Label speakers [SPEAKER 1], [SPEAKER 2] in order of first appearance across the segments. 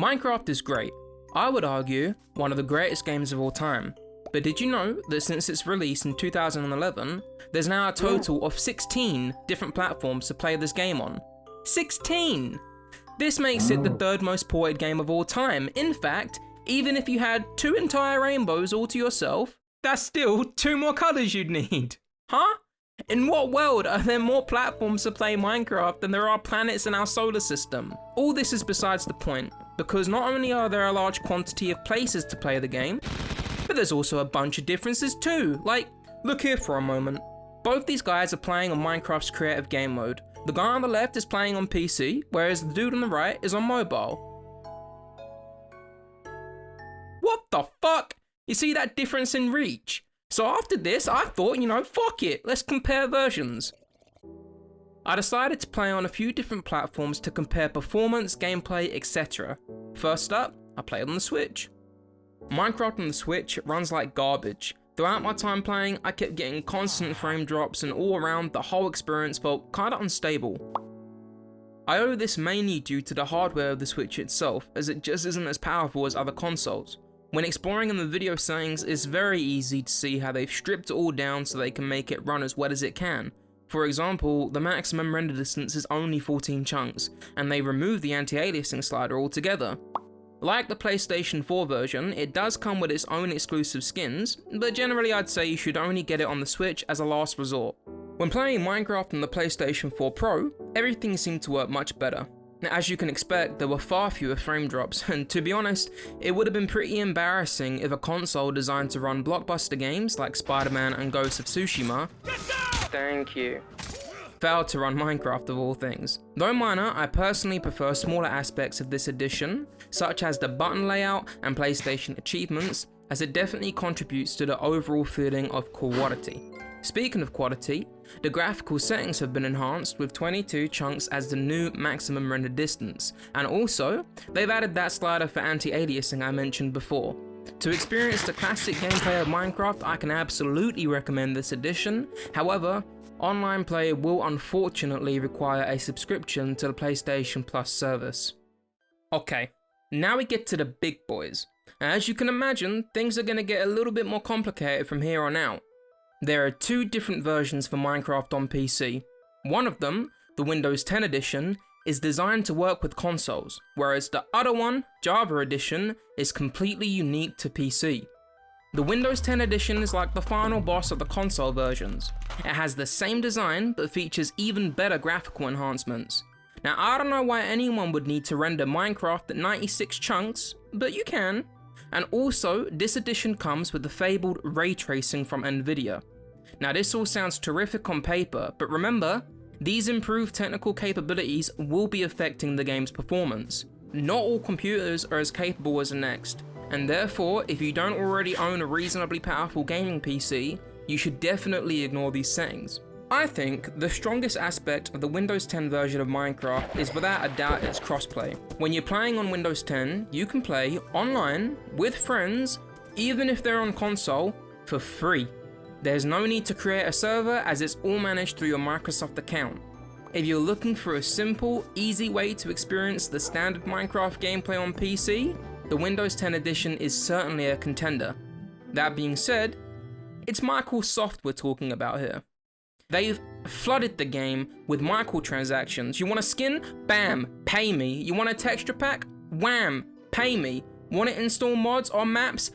[SPEAKER 1] Minecraft is great. I would argue one of the greatest games of all time. But did you know that since its release in 2011, there's now a total of 16 different platforms to play this game on? 16! This makes it the third most ported game of all time. In fact, even if you had 2 entire rainbows all to yourself, that's still 2 more colours you'd need. Huh? In what world are there more platforms to play Minecraft than there are planets in our solar system? All this is besides the point, because not only are there a large quantity of places to play the game, but there's also a bunch of differences too. Like, look here for a moment. Both these guys are playing on Minecraft's creative game mode. The guy on the left is playing on PC, whereas the dude on the right is on mobile. What the fuck? You see that difference in reach? So after this, I thought, fuck it, let's compare versions. I decided to play on a few different platforms to compare performance, gameplay, etc. First up, I played on the Switch. Minecraft on the Switch runs like garbage. Throughout my time playing, I kept getting constant frame drops, and all around the whole experience felt kinda unstable. I owe this mainly due to the hardware of the Switch itself, as it just isn't as powerful as other consoles. When exploring in the video settings, it's very easy to see how they've stripped it all down so they can make it run as wet as it can. For example, the maximum render distance is only 14 chunks, and they removed the anti-aliasing slider altogether. Like the PlayStation 4 version, it does come with its own exclusive skins, but generally I'd say you should only get it on the Switch as a last resort. When playing Minecraft on the PlayStation 4 Pro, everything seemed to work much better. Now, as you can expect, there were far fewer frame drops, and to be honest, it would have been pretty embarrassing if a console designed to run blockbuster games like Spider-Man and Ghost of Tsushima, thank you, failed to run Minecraft of all things. Though minor, I personally prefer smaller aspects of this edition, such as the button layout and PlayStation achievements, as it definitely contributes to the overall feeling of quality. Speaking of quality, the graphical settings have been enhanced with 22 chunks as the new maximum render distance, and also, they've added that slider for anti-aliasing I mentioned before. To experience the classic gameplay of Minecraft, I can absolutely recommend this edition. However, online play will unfortunately require a subscription to the PlayStation Plus service. Okay, now we get to the big boys. As you can imagine, things are going to get a little bit more complicated from here on out. There are 2 different versions for Minecraft on PC. One of them, the Windows 10 edition, is designed to work with consoles, whereas the other one, Java edition, is completely unique to PC. The Windows 10 edition is like the final boss of the console versions. It has the same design, but features even better graphical enhancements. Now, I don't know why anyone would need to render Minecraft at 96 chunks, but you can. And also, this edition comes with the fabled ray tracing from Nvidia. Now, this all sounds terrific on paper, but remember, these improved technical capabilities will be affecting the game's performance. Not all computers are as capable as the next, and therefore, if you don't already own a reasonably powerful gaming PC, you should definitely ignore these settings. I think the strongest aspect of the Windows 10 version of Minecraft is without a doubt its crossplay. When you're playing on Windows 10, you can play online with friends, even if they're on console, for free. There's no need to create a server, as it's all managed through your Microsoft account. If you're looking for a simple, easy way to experience the standard Minecraft gameplay on PC, the Windows 10 edition is certainly a contender. That being said, it's Microsoft we're talking about here. They've flooded the game with microtransactions. You want a skin? Bam, pay me. You want a texture pack? Wham, pay me. Want to install mods or maps?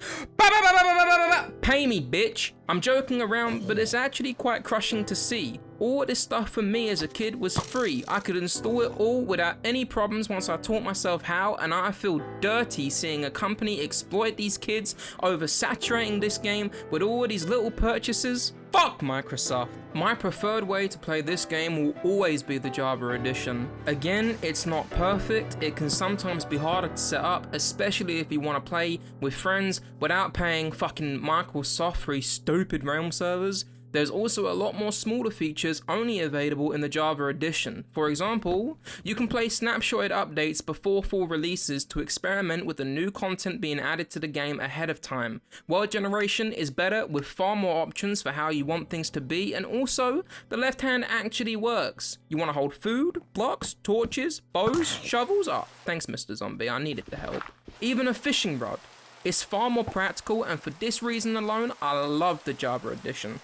[SPEAKER 1] Pay me, bitch. I'm joking around, but it's actually quite crushing to see. All this stuff for me as a kid was free. I could install it all without any problems once I taught myself how, and I feel dirty seeing a company exploit these kids, oversaturating this game with all these little purchases. Fuck Microsoft. My preferred way to play this game will always be the Java edition. Again, it's not perfect. It can sometimes be harder to set up, especially if you want to play with friends without paying fucking Microsoft for these stupid Realm servers. There's also a lot more smaller features only available in the Java edition. For example, you can play snapshotted updates before full releases to experiment with the new content being added to the game ahead of time. World generation is better with far more options for how you want things to be, and also the left hand actually works. You want to hold food, blocks, torches, bows, shovels? Oh, thanks Mr. Zombie, I needed the help. Even a fishing rod. It's far more practical, and for this reason alone, I love the Java edition.